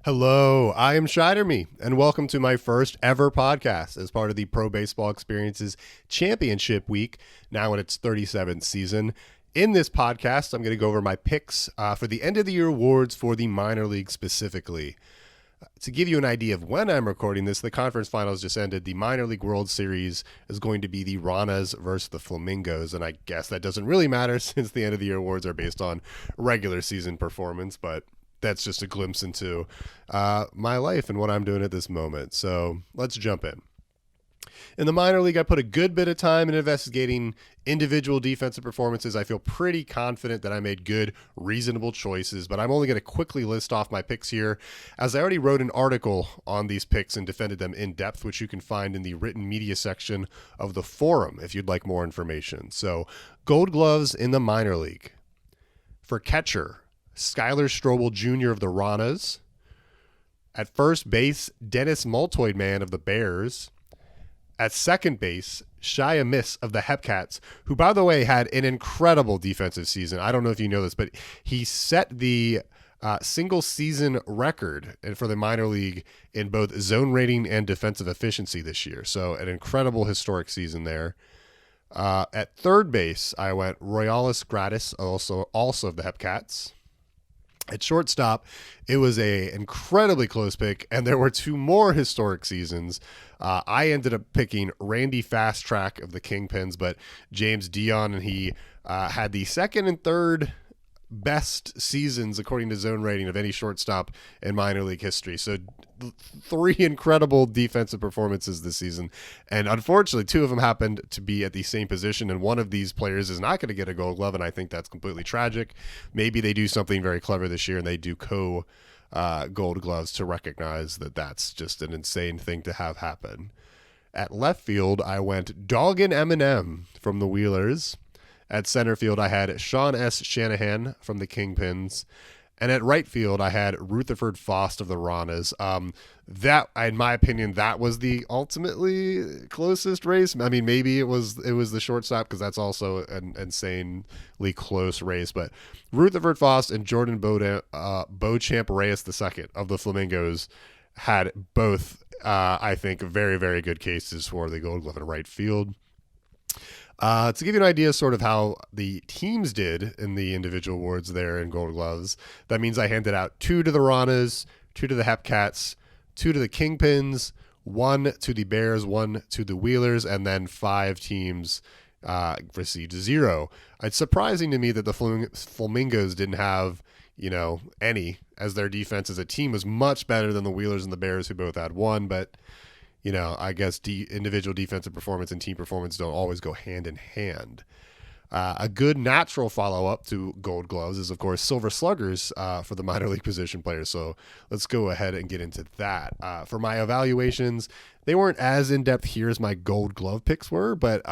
Hello, I am ShiderMe, and welcome to my first ever podcast as part of the Pro Baseball Experiences Championship Week, now in its 37th season. In this podcast, I'm going to go over my picks for the end of the year awards for the minor league specifically. To give you an idea of when I'm recording this, the conference finals just ended. The minor league World Series is going to be the Ranas versus the Flamingos, and I guess that doesn't really matter since the end of the year awards are based on regular season performance, but that's just a glimpse into my life and what I'm doing at this moment. So let's jump in. In the minor league, I put a good bit of time in investigating individual defensive performances. I feel pretty confident that I made good, reasonable choices, but I'm only going to quickly list off my picks here, as I already wrote an article on these picks and defended them in depth, which you can find in the written media section of the forum if you'd like more information. So, Gold Gloves in the minor league. For catcher, Skylar Strobel Jr. of the Ranas. At first base, Dennis Maltoidman of the Bears. At second base, Shia Miss of the Hepcats, who, by the way, had an incredible defensive season. I don't know if you know this, but he set the single season record for the minor league in both zone rating and defensive efficiency this year. So an incredible historic season there. At third base, I went Royales Gratis, also of the Hepcats. At shortstop, it was a incredibly close pick, and there were two more historic seasons. I ended up picking Randy Fast Track of the Kingpins, but James Dion and he had the second and third best seasons according to zone rating of any shortstop in minor league history. So three incredible defensive performances this season, and unfortunately two of them happened to be at the same position, and one of these players is not going to get a Gold Glove, and I think that's completely tragic. Maybe they do something very clever this year and they do Gold Gloves to recognize that that's just an insane thing to have happen. At left field, I went Doggin Eminem from the Wheelers. At center field, I had Sean S. Shanahan from the Kingpins. And at right field, I had Rutherford Fost of the Ranas. That, in my opinion, that was the ultimately closest race. I mean, maybe it was the shortstop, because that's also an insanely close race. But Rutherford Fost and Jordan Beauchamp Reyes II of the Flamingos had both, I think, very, very good cases for the Gold Glove in right field. To give you an idea sort of how the teams did in the individual awards there in Gold Gloves, that means I handed out 2 to the Ranas, 2 to the Hepcats, 2 to the Kingpins, 1 to the Bears, 1 to the Wheelers, and then 5 teams received 0. It's surprising to me that the Flamingos didn't have, any, as their defense as a team was much better than the Wheelers and the Bears, who both had 1, but I guess individual defensive performance and team performance don't always go hand in hand. A good natural follow-up to Gold Gloves is, of course, Silver Sluggers for the minor league position players. So let's go ahead and get into that. For my evaluations, they weren't as in-depth here as my Gold Glove picks were, but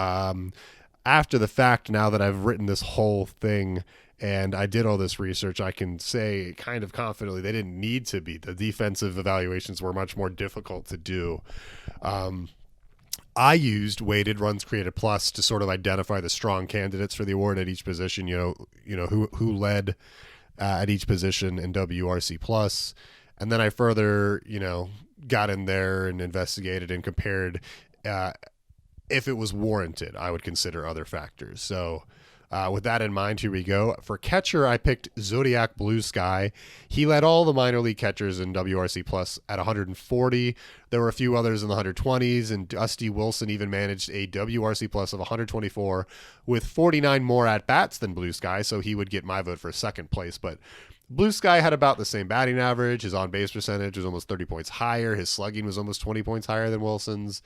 after the fact, now that I've written this whole thing and I did all this research, I can say kind of confidently they didn't need to be. The defensive evaluations were much more difficult to do. I used weighted runs created plus to sort of identify the strong candidates for the award at each position, who led at each position in WRC plus. And then I further, got in there and investigated and compared if it was warranted. I would consider other factors. So with that in mind, here we go. For catcher, I picked Zodiac Blue Sky. He led all the minor league catchers in WRC Plus at 140. There were a few others in the 120s, and Dusty Wilson even managed a WRC Plus of 124 with 49 more at-bats than Blue Sky, so he would get my vote for second place. But Blue Sky had about the same batting average. His on-base percentage was almost 30 points higher. His slugging was almost 20 points higher than Wilson's.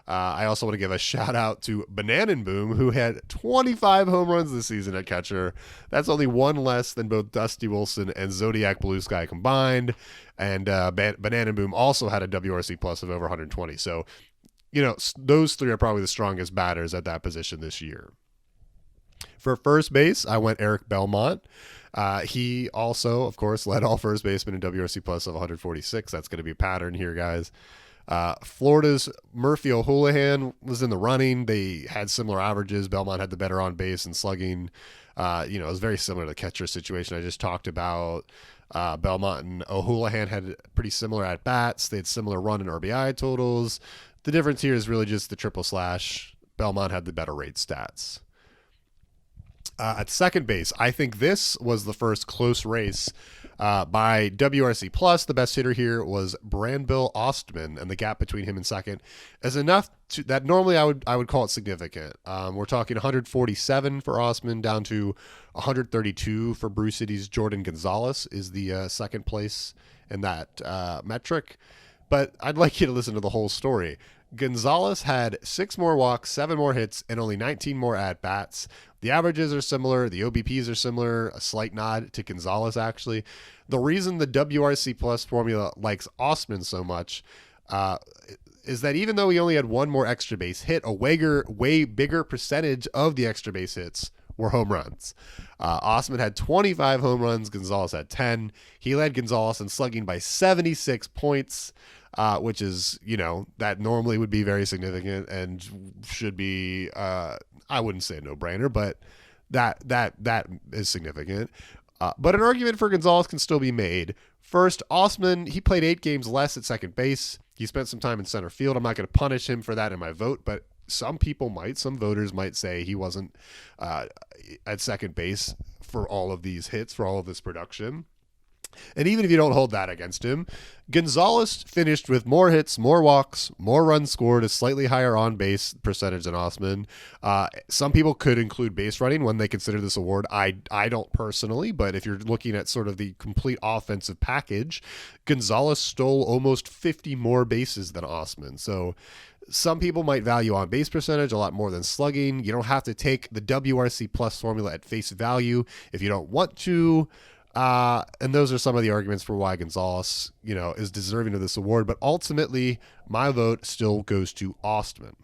I also want to give a shout out to Banana Boom, who had 25 home runs this season at catcher. That's only one less than both Dusty Wilson and Zodiac Blue Sky combined. And Banana Boom also had a WRC plus of over 120. So, those three are probably the strongest batters at that position this year. For first base, I went Eric Belmont. He also, of course, led all first basemen in WRC plus of 146. That's going to be a pattern here, guys. Florida's Murphy O'Houlihan was in the running. They had similar averages. Belmont had the better on base and slugging. It was very similar to the catcher situation I just talked about. Belmont and O'Houlihan had pretty similar at bats. They had similar run and RBI totals. The difference here is really just the triple slash. Belmont had the better rate stats. At second base, I think this was the first close race by WRC Plus. The best hitter here was Branville Ostman, and the gap between him and second is enough that normally I would call it significant. We're talking 147 for Ostman down to 132 for Brew City's Jordan Gonzalez is the second place in that metric. But I'd like you to listen to the whole story. Gonzalez had 6 more walks, 7 more hits, and only 19 more at-bats. The averages are similar. The OBPs are similar. A slight nod to Gonzalez, actually. The reason the WRC Plus formula likes Ostman so much is that even though he only had 1 more extra base hit, a way bigger percentage of the extra base hits were home runs. Ostman had 25 home runs. Gonzalez had 10. He led Gonzalez in slugging by 76 points. Which is, that normally would be very significant and should be, I wouldn't say a no-brainer, but that is significant. But an argument for Gonzalez can still be made. First, Ostman, he played 8 games less at second base. He spent some time in center field. I'm not going to punish him for that in my vote, but some voters might say he wasn't at second base for all of these hits, for all of this production. And even if you don't hold that against him, Gonzalez finished with more hits, more walks, more runs scored, a slightly higher on-base percentage than Ostman. Some people could include base running when they consider this award. I don't personally, but if you're looking at sort of the complete offensive package, Gonzalez stole almost 50 more bases than Ostman. So some people might value on-base percentage a lot more than slugging. You don't have to take the WRC Plus formula at face value if you don't want to. And those are some of the arguments for why Gonzalez, is deserving of this award. But ultimately, my vote still goes to Ostman.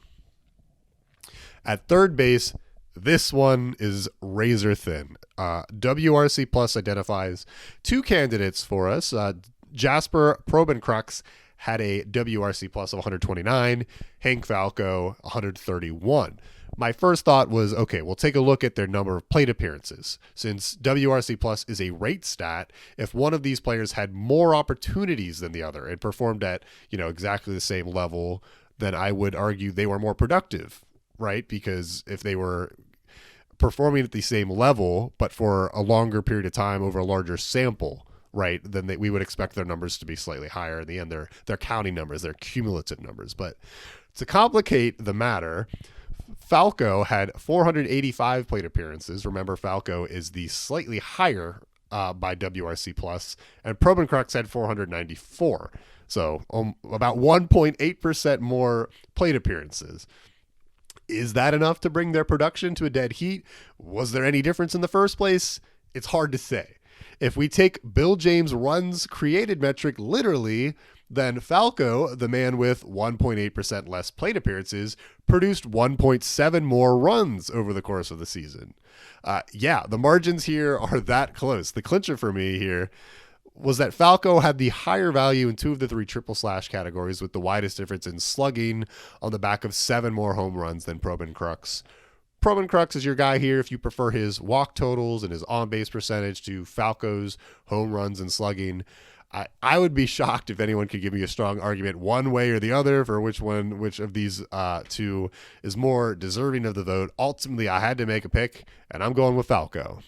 At third base, this one is razor thin. WRC Plus identifies 2 candidates for us. Jasper Probencrux had a WRC Plus of 129, Hank Falco 131. My first thought was, okay, we'll take a look at their number of plate appearances. Since WRC Plus is a rate stat, if one of these players had more opportunities than the other and performed at, exactly the same level, then I would argue they were more productive, right? Because if they were performing at the same level, but for a longer period of time over a larger sample, right, then we would expect their numbers to be slightly higher. In the end, they're counting numbers, they're cumulative numbers. But to complicate the matter, Falco had 485 plate appearances. Remember, Falco is the slightly higher by WRC Plus, and Probencrux had 494. So about 1.8% more plate appearances. Is that enough to bring their production to a dead heat? Was there any difference in the first place? It's hard to say. If we take Bill James' runs created metric literally, then Falco, the man with 1.8% less plate appearances, produced 1.7 more runs over the course of the season. The margins here are that close. The clincher for me here was that Falco had the higher value in 2 of the 3 triple slash categories, with the widest difference in slugging on the back of 7 more home runs than Probencrux. Probencrux is your guy here if you prefer his walk totals and his on-base percentage to Falco's home runs and slugging. I would be shocked if anyone could give me a strong argument one way or the other for which of these 2 is more deserving of the vote. Ultimately, I had to make a pick, and I'm going with Falco.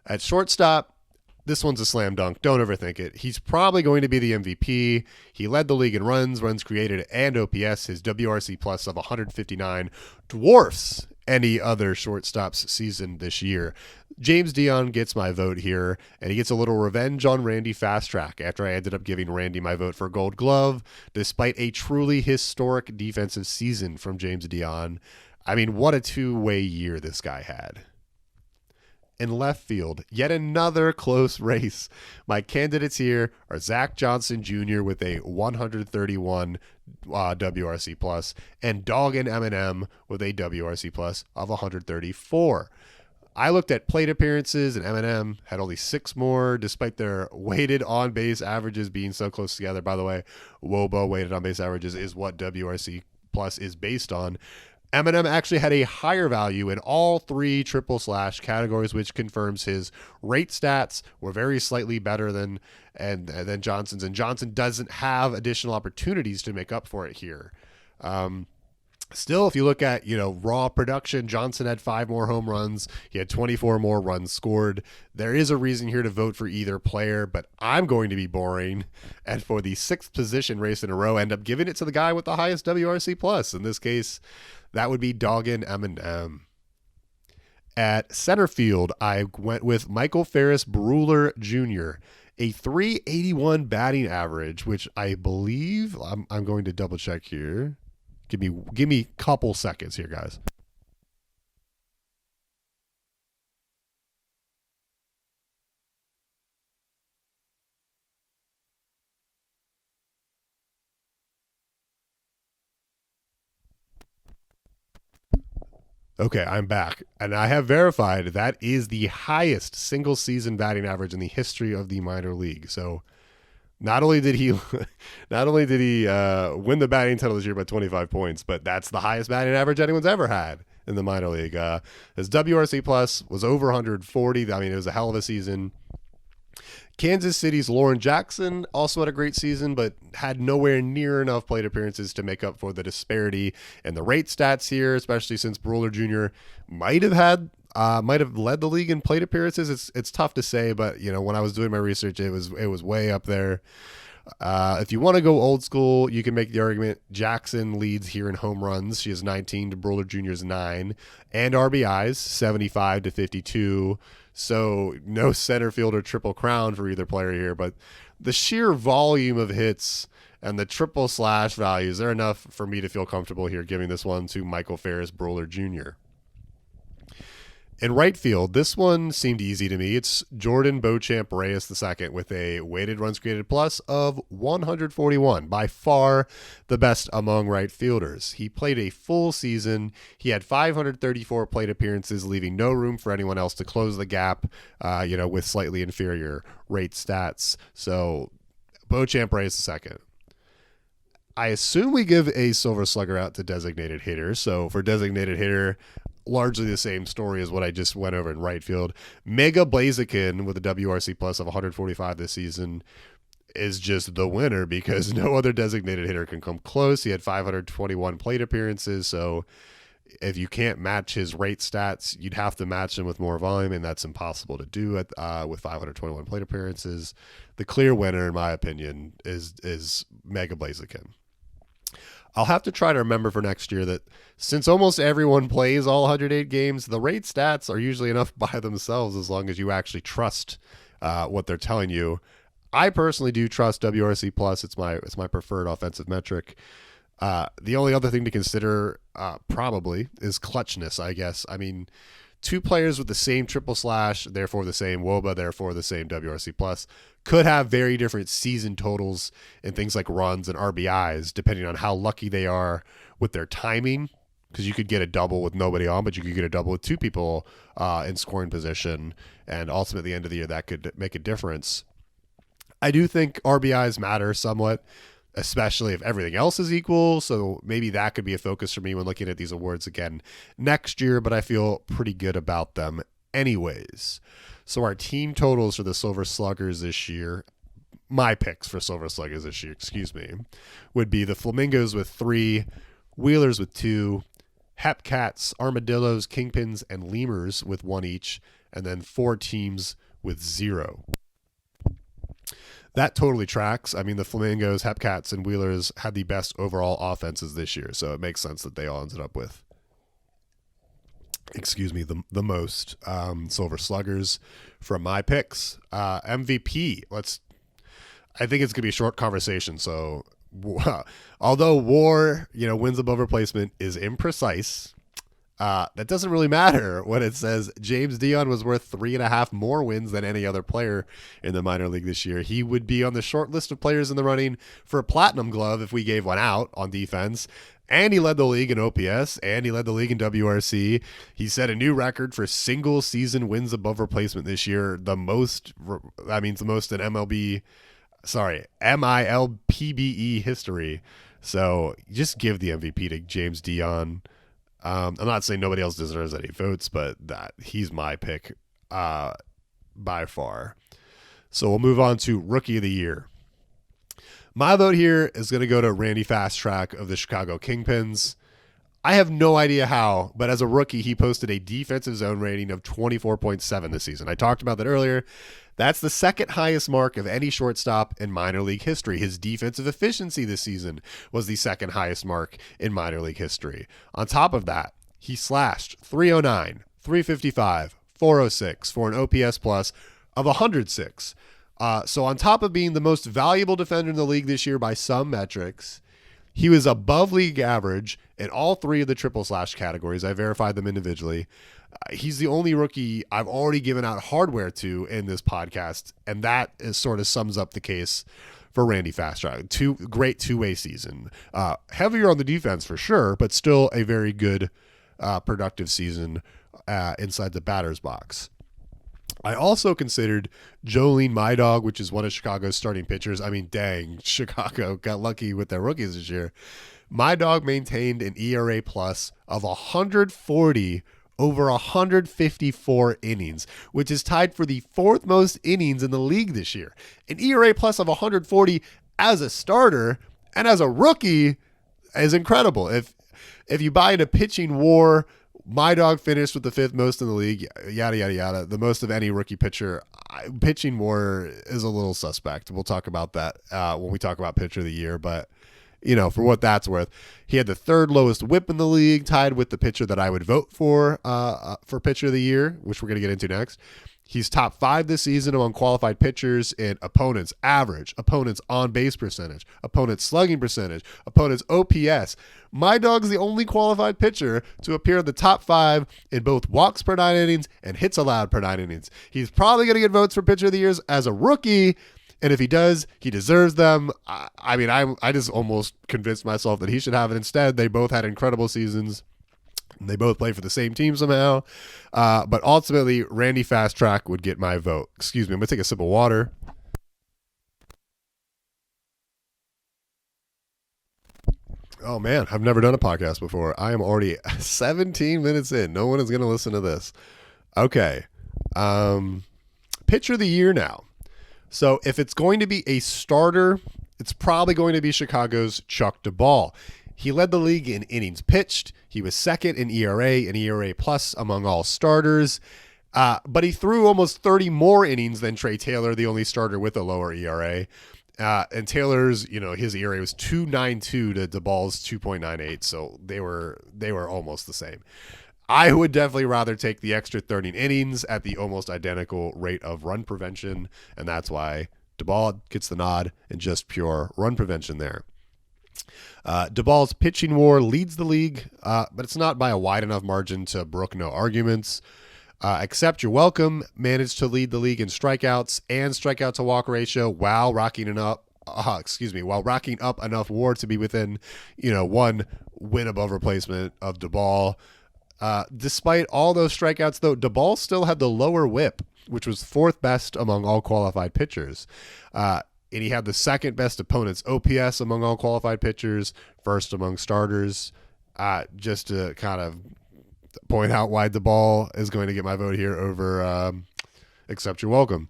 At shortstop, this one's a slam dunk. Don't overthink it. He's probably going to be the MVP. He led the league in runs created, and OPS. His WRC Plus of 159 dwarfs any other shortstop's season this year. James Dion gets my vote here, and he gets a little revenge on Randy Fast Track after I ended up giving Randy my vote for Gold Glove, despite a truly historic defensive season from James Dion. I mean, what a 2-way year this guy had. In left field, yet another close race. My candidates here are Zach Johnson Jr. with a 131 WRC Plus and Doggin Eminem with a WRC Plus of 134. I looked at plate appearances, and Eminem had only 6 more, despite their weighted on-base averages being so close together. By the way, WOBA weighted on-base averages is what WRC Plus is based on. Eminem actually had a higher value in all three triple slash categories, which confirms his rate stats were very slightly better than Johnson's, and Johnson doesn't have additional opportunities to make up for it here. Still, if you look at, raw production, Johnson had 5 more home runs. He had 24 more runs scored. There is a reason here to vote for either player, but I'm going to be boring. And for the 6th position race in a row, end up giving it to the guy with the highest WRC plus. In this case, that would be Doggin Eminem. At center field, I went with Michael Ferris Brewer Jr., a 381 batting average, which I believe, I'm going to double check here. Give me a couple seconds here, guys. Okay, I'm back, and I have verified that is the highest single season batting average in the history of the minor league. So not only did he win the batting title this year by 25 points, but that's the highest batting average anyone's ever had in the minor league. His WRC plus was over 140. I mean, it was a hell of a season. Kansas City's Lauren Jackson also had a great season, but had nowhere near enough plate appearances to make up for the disparity in the rate stats here, especially since Brewer Jr. might have led the league in plate appearances. It's tough to say, but when I was doing my research, it was way up there. If you want to go old school, you can make the argument Jackson leads here in home runs. She has 19 to Brewer Jr.'s 9, and RBIs 75 to 52. So no center fielder triple crown for either player here, but the sheer volume of hits and the triple slash values are enough for me to feel comfortable here giving this one to Michael Ferris Brewer Jr. In right field, this one seemed easy to me. It's Jordan Beauchamp Reyes II with a weighted runs created plus of 141, by far the best among right fielders. He played a full season. He had 534 plate appearances, leaving no room for anyone else to close the gap, with slightly inferior rate stats. So Beauchamp Reyes II. I assume we give a Silver Slugger out to designated hitter. So for designated hitter, largely the same story as what I just went over in right field. Mega Blaziken with a WRC plus of 145 this season is just the winner because no other designated hitter can come close. He had 521 plate appearances, so if you can't match his rate stats, you'd have to match him with more volume, and that's impossible to do with 521 plate appearances. The clear winner, in my opinion, is Mega Blaziken. I'll have to try to remember for next year that since almost everyone plays all 108 games, the rate stats are usually enough by themselves as long as you actually trust what they're telling you. I personally do trust WRC plus. It's my preferred offensive metric. The only other thing to consider probably is clutchness, I guess. I mean, 2 players with the same triple slash, therefore the same WOBA, therefore the same WRC plus, could have very different season totals in things like runs and RBIs, depending on how lucky they are with their timing. Because you could get a double with nobody on, but you could get a double with 2 people in scoring position, and ultimately at the end of the year that could make a difference. I do think RBIs matter somewhat, especially if everything else is equal. So maybe that could be a focus for me when looking at these awards again next year, but I feel pretty good about them anyways. So our team totals for the Silver Sluggers this year, my picks for Silver Sluggers this year, would be the Flamingos with 3, Wheelers with 2, Hepcats, Armadillos, Kingpins, and Lemurs with 1 each, and then 4 teams with 0. That totally tracks. I mean, the Flamingos, Hepcats, and Wheelers had the best overall offenses this year, so it makes sense that they all ended up with, the most Silver Sluggers from my picks. MVP, I think it's going to be a short conversation, so although WAR, wins above replacement is imprecise, that doesn't really matter when it says James Dion was worth 3.5 more wins than any other player in the minor league this year. He would be on the short list of players in the running for a platinum glove if we gave one out on defense. And he led the league in OPS, and he led the league in WRC. He set a new record for single season wins above replacement this year. The most in MiLPBE history. So just give the MVP to James Dion. I'm not saying nobody else deserves any votes, but that he's my pick by far. So we'll move on to Rookie of the Year. My vote here is going to go to Randy Fast Track of the Chicago Kingpins. I have no idea how, but as a rookie, he posted a defensive zone rating of 24.7 this season. I talked about that earlier. That's the second highest mark of any shortstop in minor league history. His defensive efficiency this season was the second highest mark in minor league history. On top of that, he slashed 309, 355, 406 for an OPS plus of 106. So on top of being the most valuable defender in the league this year by some metrics, he was above league average in all three of the triple slash categories. I verified them individually. He's the only rookie I've already given out hardware to in this podcast, and that is sort of sums up the case for Randy Fastrack. Great two-way season. Heavier on the defense for sure, but still a very good, productive season inside the batter's box. I also considered Jolene My Dog, which is one of Chicago's starting pitchers. I mean, dang, Chicago got lucky with their rookies this year. My Dog maintained an ERA plus of 140 over 154 innings, which is tied for the fourth most innings in the league this year. An ERA plus of 140 as a starter and as a rookie is incredible. If you buy into pitching war, My Dog finished with the fifth most in the league, yada, yada, yada, the most of any rookie pitcher. Pitching war is a little suspect. We'll talk about that when we talk about pitcher of the year, but for what that's worth, he had the third lowest whip in the league, tied with the pitcher that I would vote for pitcher of the year, which we're going to get into next. He's top 5 this season among qualified pitchers in opponents' average, opponents' on-base percentage, opponents' slugging percentage, opponents' OPS. My Dog's the only qualified pitcher to appear in the top 5 in both walks per 9 innings and hits allowed per 9 innings. He's probably going to get votes for pitcher of the year as a rookie, and if he does, he deserves them. I just almost convinced myself that he should have it. Instead, they both had incredible seasons. They both play for the same team somehow. But ultimately, Randy Fast Track would get my vote. Excuse me, I'm going to take a sip of water. Oh, man, I've never done a podcast before. I am already 17 minutes in. No one is going to listen to this. Okay. Pitcher of the year now. So if it's going to be a starter, it's probably going to be Chicago's Chuck DeBall. He led the league in innings pitched. He was second in ERA and ERA plus among all starters. But he threw almost 30 more innings than Trey Taylor, the only starter with a lower ERA. And Taylor's, his ERA was 2.92 to DeBall's 2.98. So they were almost the same. I would definitely rather take the extra 30 innings at the almost identical rate of run prevention. And that's why DeBall gets the nod and just pure run prevention there. DeBall's pitching war leads the league, but it's not by a wide enough margin to brook no arguments. Accept You're Welcome managed to lead the league in strikeouts and strikeout to walk ratio while racking up enough WAR to be within, one win above replacement of DeBall. Despite all those strikeouts, though, DeBall still had the lower whip, which was fourth best among all qualified pitchers. And he had the second best opponent's OPS among all qualified pitchers, first among starters. Just to kind of point out why DeBall is going to get my vote here over Accept You're Welcome.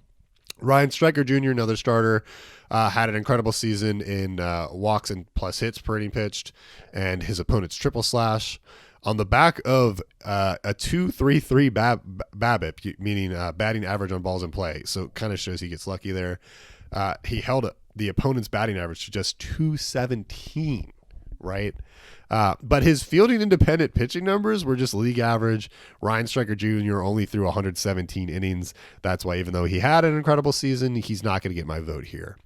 Ryan Stryker Jr., another starter, had an incredible season in walks and plus hits per inning pitched, and his opponent's triple slash. On the back of a 2.33 BABIP, meaning batting average on balls in play. So it kind of shows he gets lucky there. He held the opponent's batting average to just 217, right? But his fielding independent pitching numbers were just league average. Ryan Stryker Jr. only threw 117 innings. That's why even though he had an incredible season, he's not going to get my vote here.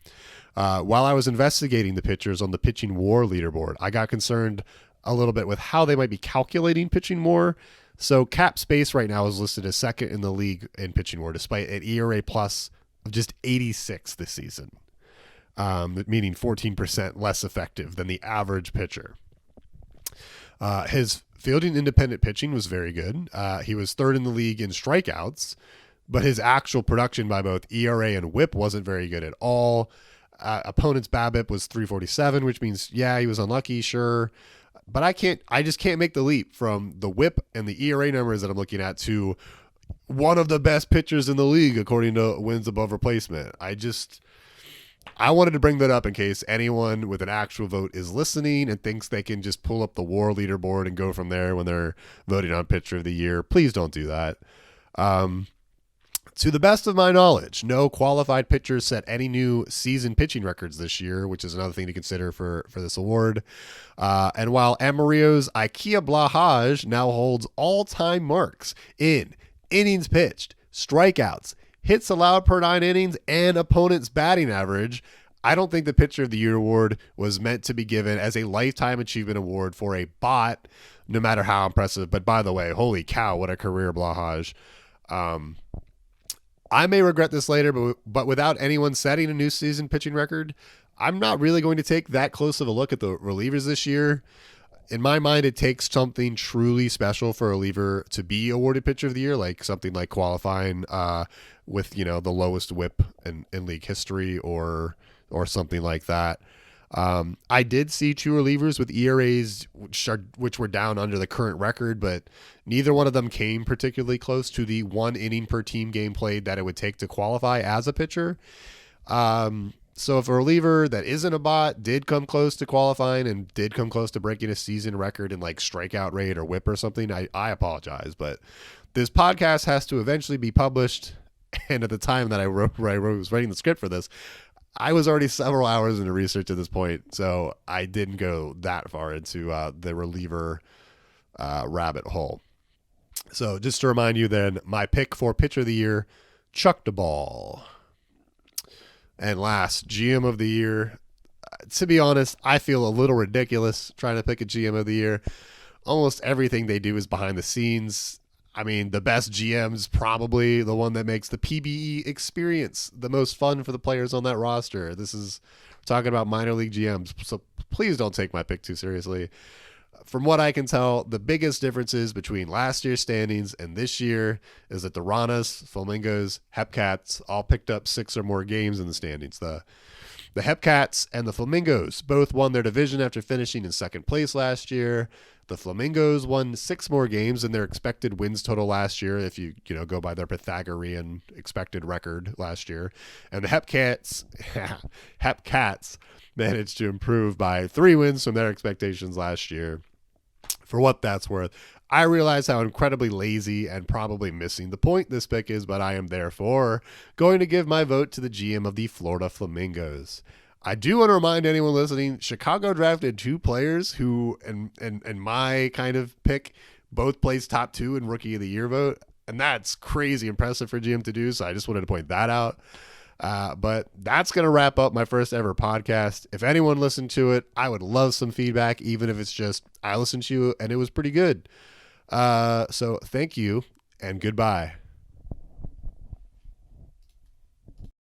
While I was investigating the pitchers on the pitching war leaderboard, I got concerned a little bit with how they might be calculating pitching war. So Cap Space right now is listed as second in the league in pitching war, despite an ERA plus of just 86 this season, meaning 14% less effective than the average pitcher. His fielding independent pitching was very good. He was third in the league in strikeouts, but his actual production by both ERA and whip wasn't very good at all. Opponent's BABIP was 347, which means, he was unlucky, sure. But I just can't make the leap from the whip and the ERA numbers that I'm looking at to one of the best pitchers in the league according to wins above replacement. I wanted to bring that up in case anyone with an actual vote is listening and thinks they can just pull up the WAR leaderboard and go from there when they're voting on pitcher of the year. Please don't do that. To the best of my knowledge, no qualified pitchers set any new season pitching records this year, which is another thing to consider for this award. And while Amarillo's Ikea Blahaj now holds all-time marks in innings pitched, strikeouts, hits allowed per 9 innings, and opponent's batting average, I don't think the Pitcher of the Year award was meant to be given as a lifetime achievement award for a bot, no matter how impressive. But by the way, holy cow, what a career, Blahaj. I may regret this later, but without anyone setting a new season pitching record, I'm not really going to take that close of a look at the relievers this year. In my mind, it takes something truly special for a reliever to be awarded Pitcher of the Year, like something like qualifying with the lowest whip in league history or something like that. I did see 2 relievers with ERAs which were down under the current record, but neither one of them came particularly close to the 1 inning per team game played that it would take to qualify as a pitcher. So if a reliever that isn't a bot did come close to qualifying and did come close to breaking a season record in like strikeout rate or whip or something, I apologize, but this podcast has to eventually be published. And at the time that I was writing the script for this, I was already several hours into research at this point, so I didn't go that far into the reliever rabbit hole. So just to remind you then, my pick for Pitcher of the Year, Chuck DeBall. And last, GM of the Year. To be honest, I feel a little ridiculous trying to pick a GM of the Year. Almost everything they do is behind the scenes. I mean, the best GM's probably the one that makes the PBE experience the most fun for the players on that roster. This is talking about minor league GMs, so please don't take my pick too seriously. From what I can tell, the biggest differences between last year's standings and this year is that the Ranas, Flamingos, Hepcats all picked up 6 or more games in the standings. The Hepcats and the Flamingos both won their division after finishing in second place last year. The Flamingos won 6 more games than their expected wins total last year, if you go by their Pythagorean expected record last year. And the Hepcats managed to improve by 3 wins from their expectations last year. For what that's worth, I realize how incredibly lazy and probably missing the point this pick is, but I am therefore going to give my vote to the GM of the Florida Flamingos. I do want to remind anyone listening, Chicago drafted 2 players who, in my kind of pick, both placed top 2 in Rookie of the Year vote, and that's crazy impressive for GM to do, so I just wanted to point that out. But that's going to wrap up my first ever podcast. If anyone listened to it, I would love some feedback, even if it's just, I listened to you and it was pretty good. So thank you and goodbye.